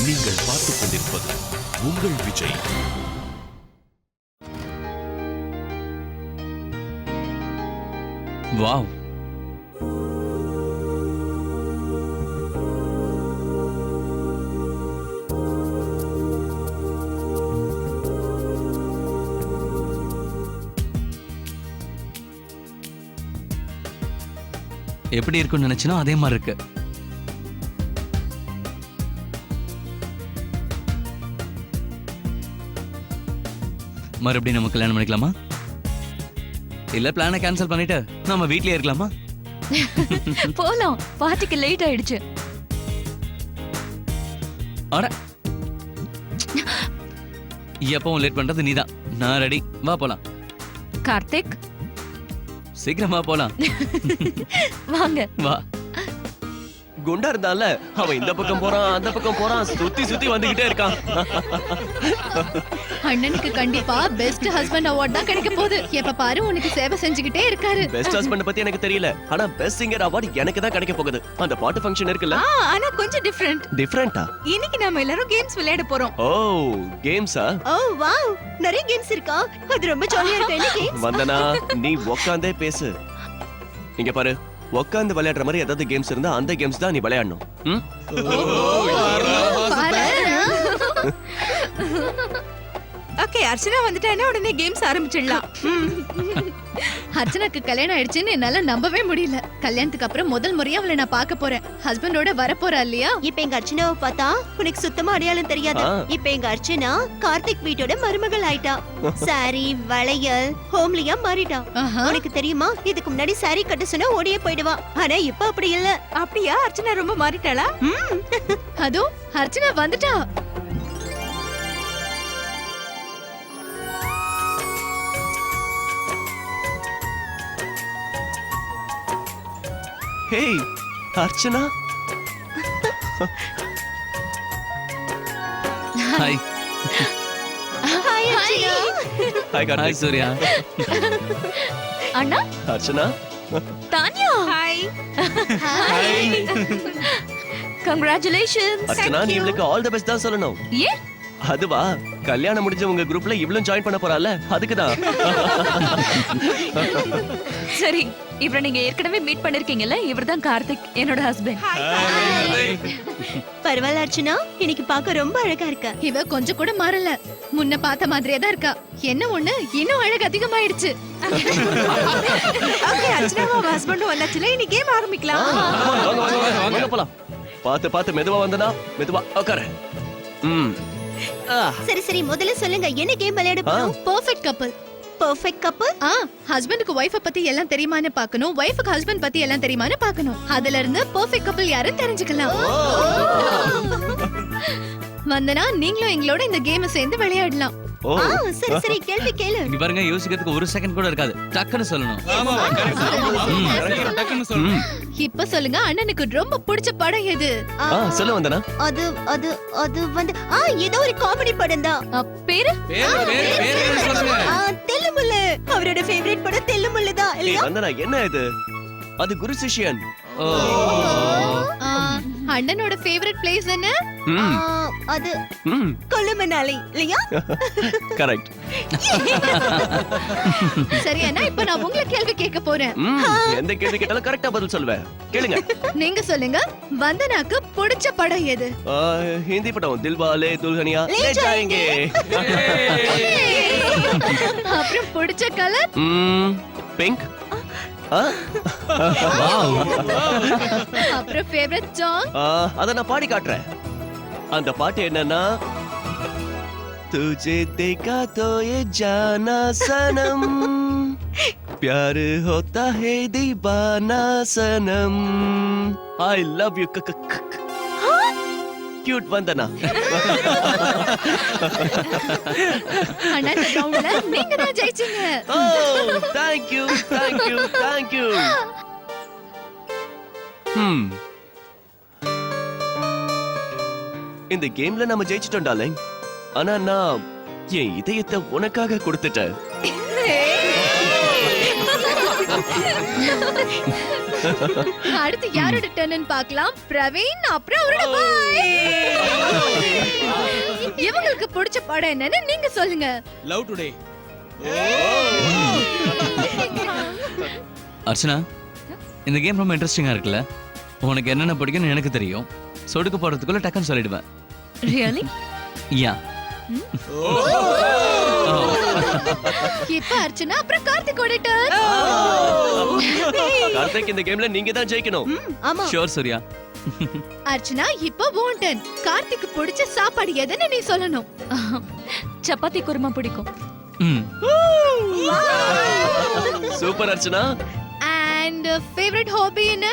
நீங்கள் பார்த்துக் கொண்டிருப்பது உங்கள் விஜய். வாவ், எப்படி இருக்கும்னு நினைச்சனோ அதே மாதிரி இருக்கு. மறுபடியும் நம்ம கல்யாணம் பண்ணிக்கலாமா? இல்ல பிளானை கேன்சல் பண்ணிட்டு நம்ம வீட்லயே இருக்கலாமா? போலாம், பார்ட்டிக்கு லேட் ஆயிடுச்சு. அட, எப்பவும் லேட் பண்றது நீதான். நான் ரெடி, வா போலாம். கார்த்திக் சீக்கிரமா போலாம். வாங்க. வா. குண்டா இருந்தால அவன் இந்த பக்கம் போறான் அந்த பக்கம் போறான், சுத்தி சுத்தி வந்துகிட்டே இருக்கான். அண்ணனுக்கு கண்டிப்பா பெஸ்ட் ஹஸ்பண்ட் அவார்ட் தான் கிடைக்க போகுது. எப்ப பாரு உனக்கு சேவை செஞ்சுக்கிட்டே இருக்காரு. பெஸ்ட் ஹஸ்பண்ட் பத்தி எனக்கு தெரியல, ஆனா பெஸ்ட் சிங்கர் அவார்ட் எனக்கு தான் கிடைக்க போகுது. அந்த பாட்டு ஃபங்க்ஷன் இருக்குல்ல, ஆனா கொஞ்சம் டிஃபரெண்ட். டிஃபரெண்டா? இன்னைக்கு நாம எல்லாரும் கேம்ஸ் விளையாட போறோம். ஓ, கேம்ஸா? ஓ வாவ், நிறைய கேம்ஸ் இருக்கா? அது ரொம்ப ஜாலியா இருக்கு. என்ன கேம்ஸ்? வந்தனா, நீ உட்கார்ந்தே பேசு. இங்க பாரு, உட்கார்ந்து விளையாடுற மாதிரி ஏதாவது கேம்ஸ் இருந்தா அந்த கேம்ஸ் தான் நீ விளையாடணும். ஓகே, அர்ச்சனா வந்துட்டானே உடனே கேம்ஸ் ஆரம்பிச்சிடலாம். அர்ச்சனாக்கு கல்யாணம் ஆயிடுச்சுன்னு என்னால நம்பவே முடியல. கல்யாணத்துக்கு அப்புறம் முதல் முறையா அவளை நான் பார்க்க போறேன். ஹஸ்பண்டோட வரப்போறா இல்லையா? இப்ப எங்க அர்ச்சனாவை பார்த்தா உனக்கு சுத்தமா அடையாளம் தெரியாது. இப்ப எங்க அர்ச்சனா கார்த்திக் வீட்டோட மருமகள் ஆயிட்டா. சாரி, வளையல், ஹோம்லியா மாறிட்டா. உனக்கு தெரியுமா, இதுக்கு முன்னாடி சாரி கட்ட சொன்னா ஓடியே போயிடுவா. ஆனா இப்ப அப்படி இல்ல. அப்படியா? அர்ச்சனா ரொம்ப மாறிட்டாளா? அதோ அர்ச்சனா வந்துட்டா. Hey Archana. Hi. Hi Archana. Hi hi Karthik. Surya. அண்ணா, Archana. Tania. Hi. Hi. Congratulations. Archana, நீ இவளுக்கு ஆல் தி பெஸ்ட் தான் சொல்லணும். ஏன்? அதுவா, கல்யாணம் முடிஞ்ச உங்க குரூப்ல இவளும் ஜாயின் பண்ண போறால, அதுக்கு தான். சரி, இவரை நீங்க ஏற்கனவே மீட் பண்ணிருக்கீங்கல்ல, இவர்தான் கார்த்திக், என்னோட ஹஸ்பண்ட். பரவாயில்ல அர்ச்சனா, இன்னைக்கு பார்க்க ரொம்ப அழகா இருக்க. இவ கொஞ்சம் கூட மாறல. முன்ன பார்த்த மாதிரியே தான் இருக்கா. என்ன ஒண்ணு, இன்னும் அழகு அதிகமாயிடுச்சு. ஓகே, அர்ச்சனாவும் ஹஸ்பண்டும் வந்தாச்சுல, இனி கேம் ஆரம்பிக்கலாம். வாங்க போலாம். பாத்து பாத்து மெதுவா வந்தனா, மெதுவா உட்காரு. சரி சரி, முதல்ல சொல்லுங்க, என்ன கேம் விளையாட போறோம்? Perfect couple. Perfect couple? ஹஸ்பண்டுக்கு வைஃப பத்தி எல்லாம் தெரியுமான்னு பார்க்கணும், வைஃபுக்கு ஹஸ்பண்ட் பத்தி எல்லாம் தெரியுமான்னு பார்க்கணும். அதுல இருந்து பெர்ஃபெக்ட் கப்பிள் யாருன்னு தெரிஞ்சுக்கலாம். வந்தனா, நீங்களும் எங்களோட இந்த கேமை சேர்ந்து விளையாடலாம். சரி சரி, கேள்வி கேளு. இங்க பாருங்க, யோசிக்கிறதுக்கு ஒரு செகண்ட் கூட இருக்காது. டக்குன்னு சொல்லணும். இப்ப சொல்லுங்க, அண்ணனுக்கு ரொம்ப பிடிச்ச படம் எது? சொல்ல வந்தனா. அது அது அது வந்து ஏதோ ஒரு காமெடி படம் தான். பேரு? தெல்லுமுல்லு. அவரோட ஃபேவரட் படம் தெல்லுமுல்லு தான் இல்லையா? வந்தனா, என்ன இது? அது குரு சிஷ்யன். அண்ணனோட ஃபேவரட் பிளேஸ் என்ன? அது கொல்லுமனாலி இல்லையா? கரெக்ட். சரி அண்ணா, இப்ப நான் உங்களை கேள்வி கேட்க போறேன். எந்த கேள்வி கேட்டாலும் கரெக்டா பதில் சொல்லுவேன். கேளுங்க. நீங்க சொல்லுங்க, வந்தனாக்கு பிடிச்ச படம் எது? ஹிந்தி படம் தில்வாலே துல்ஹனியா லே ஜாயேங்கே. அப்புறம் பிடிச்ச கலர்? பிங்க். அப்புறம் ஃபேவரட் சாங்? அத நான் பாடி காட்டுறேன். அந்த பாட்டு என்னன்னா, तुझे देखा तो ये जाना सनम, प्यार होता है दीवाना सनम, I love you. Cute வந்தனா. அண்ணா, இந்த ரவுண்ட்ல நீங்க தான் ஜெயிச்சீங்க. Thank you. இந்த கேம்ல நம்ம ஜெயிச்சிட்டோம் டார்லிங். ஆனா நான் என் இதயத்தை உனக்காக கொடுத்துட்டேன். அடுத்து யாரோட டர்ன் பார்க்கலாம். பிரவீன், அப்புறம் அவரோட பாய். கார்த்திக்கு பிடிச்ச படம் என்னன்னு நீங்க சொல்லுங்க. Love today. அர்ச்சனா, இந்த கேம் ரொம்ப இன்ட்ரெஸ்டிங்கா இருக்குல்ல? உனக்கு என்னென்ன பிடிக்கும்னு எனக்கு தெரியும். சொடுக்கு போடுறதுக்குள்ள டக்குன்னு சொல்லிடுவேன். ரியலி? யா. இப்ப அர்ச்சனா அப்புறம் கார்த்திகோட turn. கார்த்திக், இந்த கேம்ல நீங்க தான் ஜெயிக்கணும். ஆமா. ஷூர் சூர்யா. அர்ச்சனா இப்ப உன் turn. கார்த்திக்கு பிடிச்ச சாப்பாடு எதுன்னு நீ சொல்லணும். சப்பாத்தி குருமா பிடிக்கும். ம். Super Archana. And favorite hobby என்ன?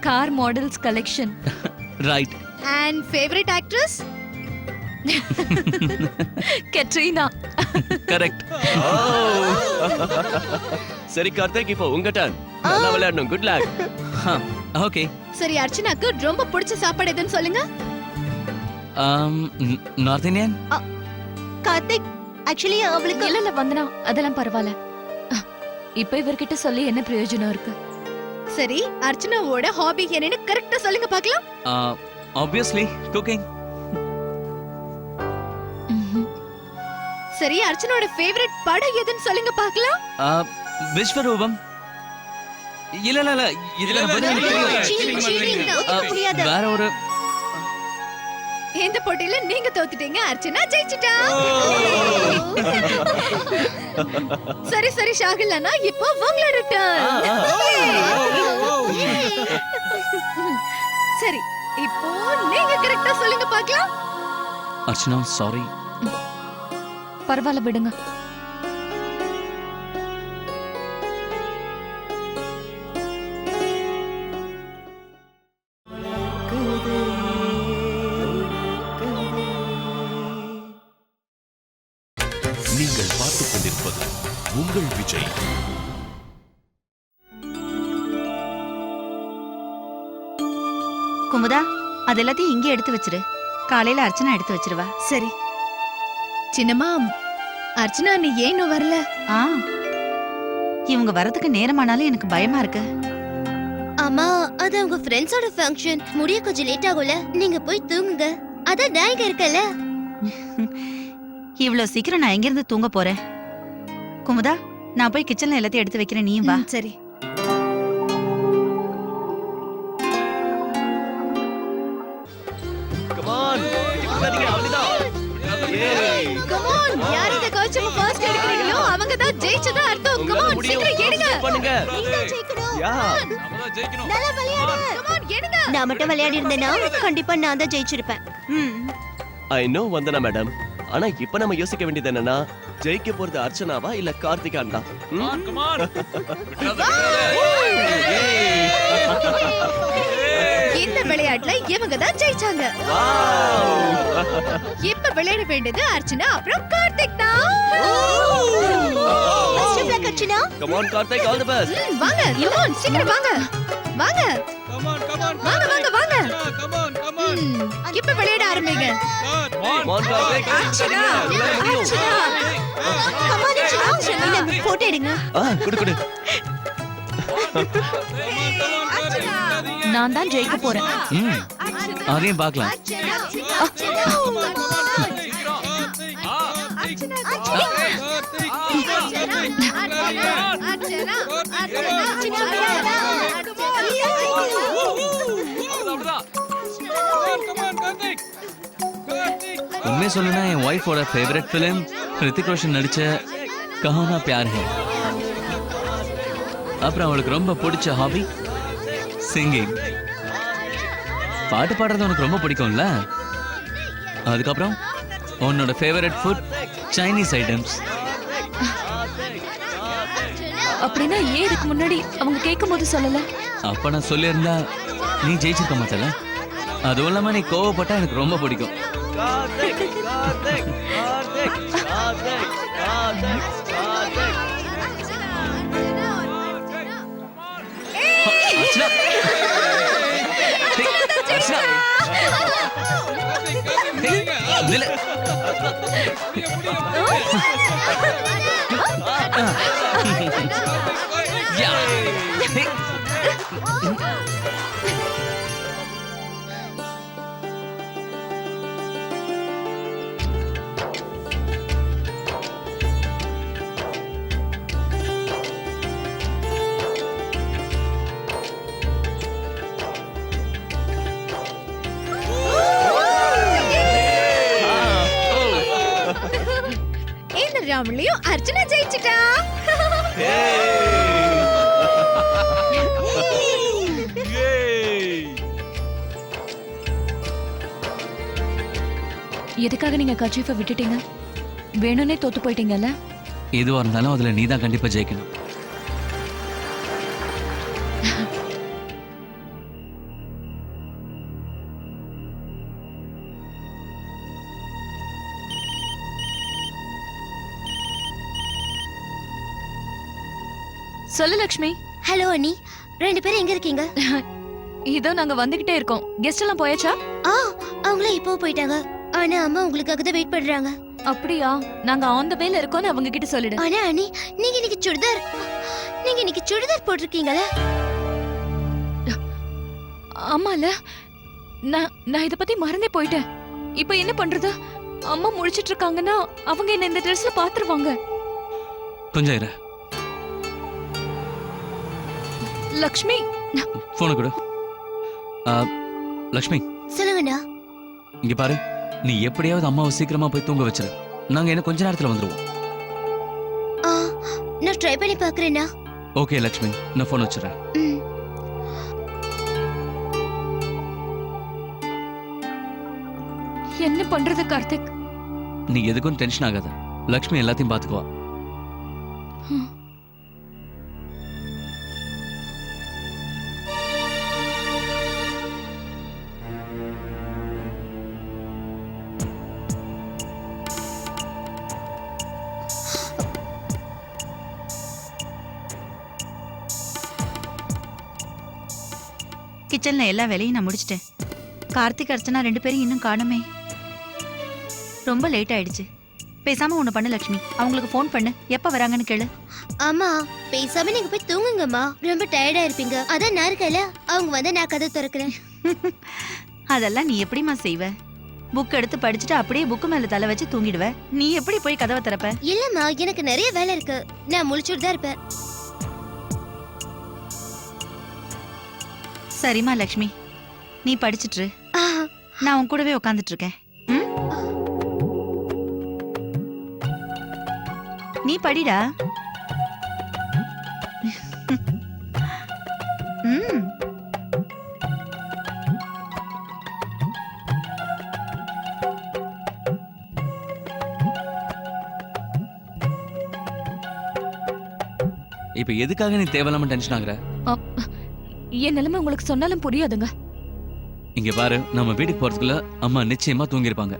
Car models collection. Right. And favorite actress? Katrina. Correct. சரி கார்த்திக், இப்போ உங்க டர்ன். நல்லா விளையாடணும். Good luck. ஓகே. சரி அர்ச்சனாக்கு ரொம்ப பிடிச்ச சாப்பாடு எதுன்னு சொல்லுங்க. North Indian. கார்த்திக் ஆக்சுவலி அவளுக்கு இல்ல வந்தனா, அதெல்லாம் பரவாயில்ல. இப்ப இவர்கிட்ட சொல்லி என்ன பிரயோஜனம் இருக்கு? சரி அர்ச்சனாவோட ஹாபி என்னன்னு கரெக்ட்டா சொல்லுங்க பார்க்கலாம். Obviously cooking. சரி அர்ச்சனாவோட ஃபேவரட் படம் எதுன்னு சொல்லுங்க பார்க்கலாம். விஸ்வரூபம். இல்ல இல்ல இல்ல, இதுல புரியாத. வேற ஒரு. இந்த போட்டியில நீங்க தோத்துட்டீங்க. அர்ச்சனா ஜெயிச்சிட்டா. சரி சரி ஷாகில் அண்ணா, இப்போ உங்களோட turn. சரி இப்போ நீங்க கரெக்ட்டா சொல்லுங்க பார்க்கலாம். அர்ச்சனா சாரி. பரவாயில்ல விடுங்க. நீங்கள் பார்த்துக் கொண்டிருப்பது உங்கள் விஜய். குமுதா, அது எல்லாத்தையும் இங்கே எடுத்து வச்சிரு. காலையில அர்ச்சனா எடுத்து வச்சிருவா. சரி சின்னம்மா, அர்ச்சனா நீ ஏன் இன்னும் வரல? ஆ, இவங்க வரதுக்கு நேரமானாலும் எனக்கு பயமா இருக்கு. அம்மா, அது அவங்க ஃப்ரெண்ட்ஸோட ஃபங்க்ஷன். முடிய கொஞ்சம் லேட் ஆகும்ல. நீங்க போய் தூங்குங்க. அதான் நான் இங்க இருக்கல. இவ்வளவு சீக்கிரம் நான் எங்க இருந்து தூங்க போறேன்? குமுதா, நான் போய் கிச்சன்ல எல்லாத்தையும் எடுத்து வைக்கிறேன், நீயும் வா. சரி. Come on. இதுக்கு அவ்வளவுதான். Yay. Come on, யார் இந்த கோச்சம் ஃபர்ஸ்ட் எடுக்கறீங்களோ அவங்க தான் ஜெயிச்சதா அர்த்தம். Come on, சீக்கிரம் எடுங்க. பண்ணுங்க. யா. நல்லா விளையாடு. Come on, எடுங்க. நான் மட்டும் விளையாடி இருந்தேனா கண்டிப்பா நான் தான் ஜெயிச்சிருப்பேன். I know Vandana madam. ஆனா இப்ப நம்ம யோசிக்க வேண்டியது என்னன்னா, ஜெயிக்க போறது அர்ச்சனாவா இல்ல கார்த்திகான் தான். இந்த விளையாட்டுல இவங்க தான் ஜெயிச்சாங்க. இப்ப விளையாட வேண்டியது அர்ச்சனா அப்புறம் கார்த்திக் தான். Best of luck Archana. Come on Karthik, all the best. வாங்க, come on, சீக்கிரம் வாங்க. வாங்க. Come on, come on. வாங்க வாங்க வாங்க. Come on, come on. இப்ப விளையாட ஆரம்பிங்க. Come on Karthik. Archana, Archana. Come on Archana. இல்ல போட்டோ எடுங்க. குடு குடு. நான் தான் ஜெயிக்க போறேன். அதையும் பார்க்கலாம். உண்மையை சொல்லுனா என் ஒய்ஃபோட ஃபேவரட் ஃபிலிம் ரித்திக் ரோஷன் நடிச்ச கஹானா பியார் ஹை. அப்புறம் அவளுக்கு ரொம்ப பிடிச்ச ஹாபி சிங்கிங். பாட்டு பாடுறது உனக்கு ரொம்ப பிடிக்கும்ல? அதுக்கப்புறம் உன்னோட ஃபேவரட் ஃபுட் சைனீஸ் ஐட்டம்ஸ். அப்படின்னா ஏன் இதுக்கு முன்னாடி அவங்க கேட்கும் போது சொல்லல? அப்ப நான் சொல்லியிருந்தா நீ ஜெயிச்சிருக்க மாட்டல. அதுவும் இல்லாம நீ கோவப்பட்டா எனக்கு ரொம்ப பிடிக்கும். கார்த்திக் கார்த்திக் கார்த்திக் கார்த்திக் கார்த்திக் கார்த்திக். அர்ச்சனா. அர்ச்சனா. நில்லு. யா. தெரியாமலையும் அர்ச்சனா ஜெயிச்சிட்டா. எதுக்காக நீங்க கர்ச்சீஃபை விட்டுட்டீங்க? வேணும்னே தோத்து போயிட்டீங்கல்ல? எதுவா இருந்தாலும் அதுல நீ தான் கண்டிப்பா ஜெயிக்கணும். சொல்லு லக்ஷ்மி. ஹலோ அண்ணி, 2 பேரும் எங்க இருக்கீங்க? இதோ நாங்க வந்துகிட்டே இருக்கோம். கெஸ்ட் எல்லாம் போயாச்சா? அவங்கள இப்போ போயிட்டாங்க. ஆனா அம்மா உங்களுக்காக தான் வெயிட் பண்றாங்க. அப்படியா? நாங்க ஆன் த வேல இருக்கோம்னு அவங்க கிட்ட சொல்லிடு. ஆனா அண்ணி, நீங்க இன்னைக்கு சுடிதார் போட்டிருக்கீங்களா? ஆமால, நான் இத பத்தி மறந்தே போயிட்டேன். இப்போ என்ன பண்றது? அம்மா முழிச்சிட்டு இருக்காங்கன்னா அவங்க என்ன இந்த ட்ரெஸ்ல பாத்துருவாங்க. கொஞ்சம் இரு. லக்ஷ்மி, போன கொடு. லக்ஷ்மி, சொல்லுங்கண்ணா. இங்க பாரு, நீ எப்படியாவது அம்மாவை சீக்கிரமா போய் தூங்க வச்சிரு. நாங்க என்ன கொஞ்ச நேரத்துல வந்துருவோம். நான் ட்ரை பண்ணி பாக்குறேன்னா. ஓகே லக்ஷ்மி, நான் போன் வச்சிடுறேன். என்ன பண்றது கார்த்திக்? நீ எதுக்கும் டென்ஷன் ஆகாத. லக்ஷ்மி எல்லாத்தையும் பாத்துக்குவா. கிச்சன்ல எல்லா வேலையும் நான் முடிச்சிட்டேன். கார்த்திக் அர்ச்சனா 2 பேரும் இன்னும் காணுமே. ரொம்ப லேட் ஆயிடுச்சு. பேசாம ஒண்ணு பண்ணு லட்சுமி, அவங்களுக்கு ஃபோன் பண்ணு, எப்ப வராங்கன்னு கேளு. ஆமா, பேசாம நீங்க போய் தூங்குங்கம்மா. ரொம்ப டயர்டா இருப்பீங்க. அதான் நான் இருக்கல, அவங்க வந்து நான் கதை திறக்கிறேன். அதெல்லாம் நீ எப்படிமா செய்வ? புக் எடுத்து படிச்சுட்டு அப்படியே புக்கு மேல தலை வச்சு தூங்கிடுவ. நீ எப்படி போய் கதவை திறப்ப? இல்லம்மா, எனக்கு நிறைய வேலை இருக்கு. நான் முழிச்சுட்டு தான் இருப்பேன். சரிம்மா லக்ஷ்மி, நீ படிச்சிட்டு இரு. நான் உன் கூடவே உட்காந்துட்டு இருக்கேன். நீ படிடா. இப்ப எதுக்காக நீ தேவையில்லாம டென்ஷன் ஆகுற? என் நிலைமை உங்களுக்கு சொன்னாலும் புரியாதுங்க. இங்க பாரு, நம்ம வீட்டுக்கு போறதுக்குள்ள அம்மா நிச்சயமா தூங்கிருப்பாங்க.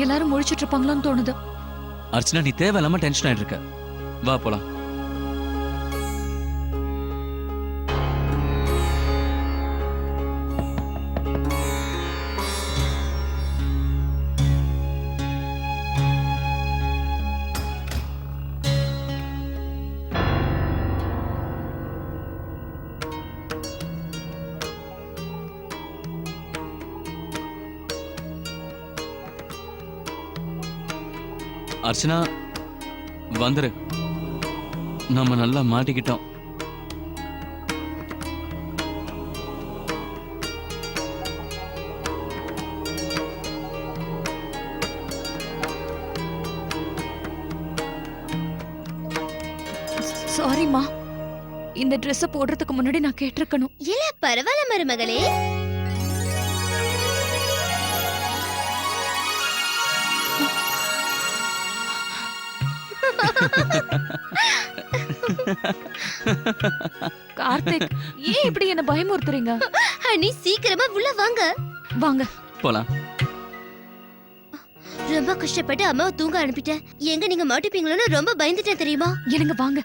எல்லாரும் முழிச்சிட்டு இருப்பாங்களோன்னு தோணுது. அர்ச்சனா, நீ தேவையில்லாம டென்ஷன் ஆயிட்டு இருக்க. வா போலாம். அர்ச்சனா, வந்துரு. நம்ம நல்லா மாட்டிக்கிட்டோம். சாரிமா, இந்த ட்ரெஸ் போடுறதுக்கு முன்னாடி நான் கேட்டிருக்கணும். இல்ல பரவாயில்ல மருமகளே. கார்த்திக், ஏன் இப்படி என்ன பயமுறுத்துறீங்க? அண்ணி, சீக்கிரமா உள்ள வாங்க. வாங்க போலாம். ரொம்ப கஷ்டப்பட்டு அம்மாவை தூங்க அனுப்பிட்டேன். எங்க நீங்க மாட்டிப்பீங்களோன்னு ரொம்ப பயந்துட்டேன் தெரியுமா? எனக்கு வாங்க.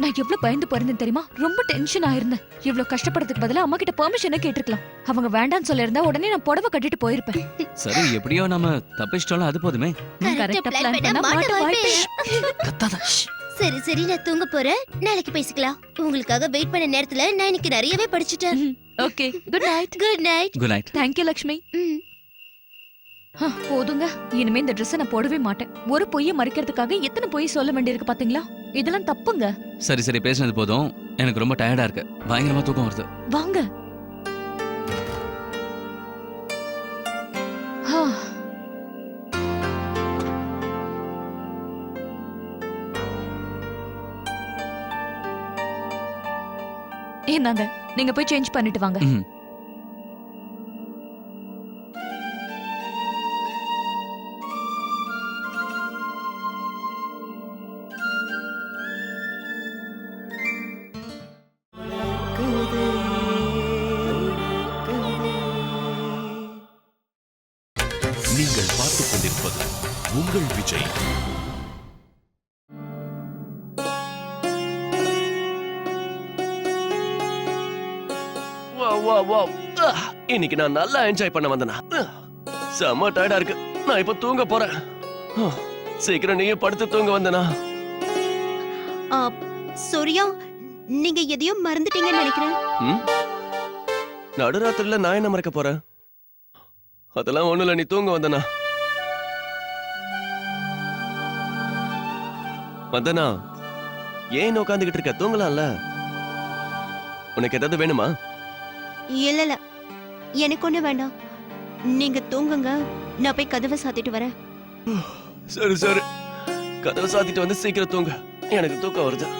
நான் எவ்வளவு பயந்து போயிருந்தேன் தெரியுமா? ரொம்ப டென்ஷன் ஆயிருந்தேன். இவ்வளவு கஷ்டப்படுறதுக்கு பதிலா அம்மா கிட்ட பெர்மிஷனே கேட்டிருக்கலாம். அவங்க வேண்டாம்னு சொல்லிருந்தா உடனே நான் புடவை கட்டிட்டு போயிருப்பேன். சரி, எப்படியோ நம்ம தப்பிச்சிட்டோம்ல, அது போதுமே. கரெக்டா பிளான் பண்ணா மாட்ட வாய்ப்பே. கத்தாத. சரி சரி, நான் தூங்க போறேன். நாளைக்கு பேசிக்கலாம். உங்களுக்காக வெயிட் பண்ண நேரத்துல நான் இன்னைக்கு நிறையவே படிச்சிட்டேன். Okay, good night. Good night. Good night. Thank you Lakshmi. போதுங்க, இனிமே இந்த ட்ரெஸ் நான் போடவே மாட்டேன். ஒரு பொய்ய மறைக்கிறதுக்காக எத்தனை பொய் சொல்ல வேண்டியிருக்கு பாத்தீங்களா? இதெல்லாம் தப்புங்க. சரி சரி, பேசுனது போதும். எனக்கு ரொம்ப டயர்டா இருக்கு, பயங்கரமா தூக்கம் வருது. வாங்க. ஆ. என்னங்க, நீங்க போய் சேஞ்ச் பண்ணிட்டு வாங்க. ம். நீங்கள் பார்த்துக் கொண்டிருப்பது உங்கள் விஜய். வா வா வா. இன்னைக்கு நான் நல்லா என்ஜாய் பண்ண வந்தனா. செம்ம டயர்டா இருக்கு. நான் இப்ப தூங்க போறேன். சீக்கிரம் நீயே படுத்து தூங்க வந்தனா. ஆ, சூர்யா, நீங்க எதையும் மறந்துட்டீங்கன்னு நினைக்கிறேன். நடுராத்திரில நான் என்ன மறக்க போறேன்? அதெல்லாம் ஒண்ணுல, நீ தூங்க வந்தனா. வந்தனா, ஏன் உட்காந்துக்கிட்டு இருக்க? தூங்கலாம்ல. உனக்கு ஏதாவது வேணுமா? இல்ல இல்ல, எனக்கு ஒண்ணு வேண்டாம். நீங்க தூங்குங்க, நான் போய் கதவை சாத்திட்டு வரேன். சரி சரி, கதவை சாத்திட்டு வந்து சீக்கிரம் தூங்க. எனக்கு தூக்கம் வருது.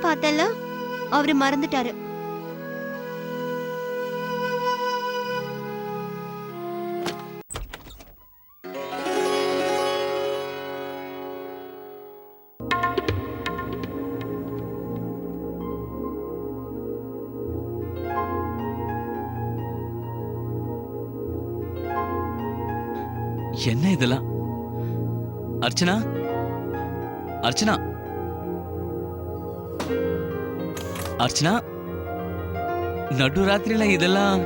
பார்த்தல, அவரு மறந்துட்டாரு. என்ன இதெல்லாம்? அர்ச்சனா, அர்ச்சனா, அர்ச்சனா, நடுராத்திரியில இதெல்லாம்?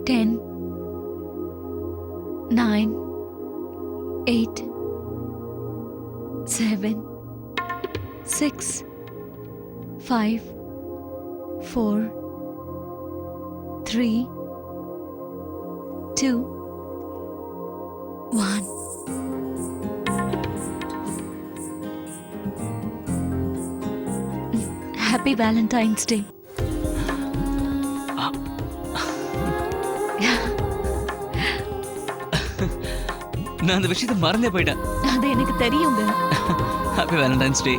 Ten, 9, 8, 7, 6, 5, 4, 3, 2, 1. Happy Valentine's Day. நான் அந்த விஷயத்தை மறந்தே போயிட்டேன். அது எனக்கு தெரியுங்க. ஹாப்பி வேலண்டைன்ஸ் டே.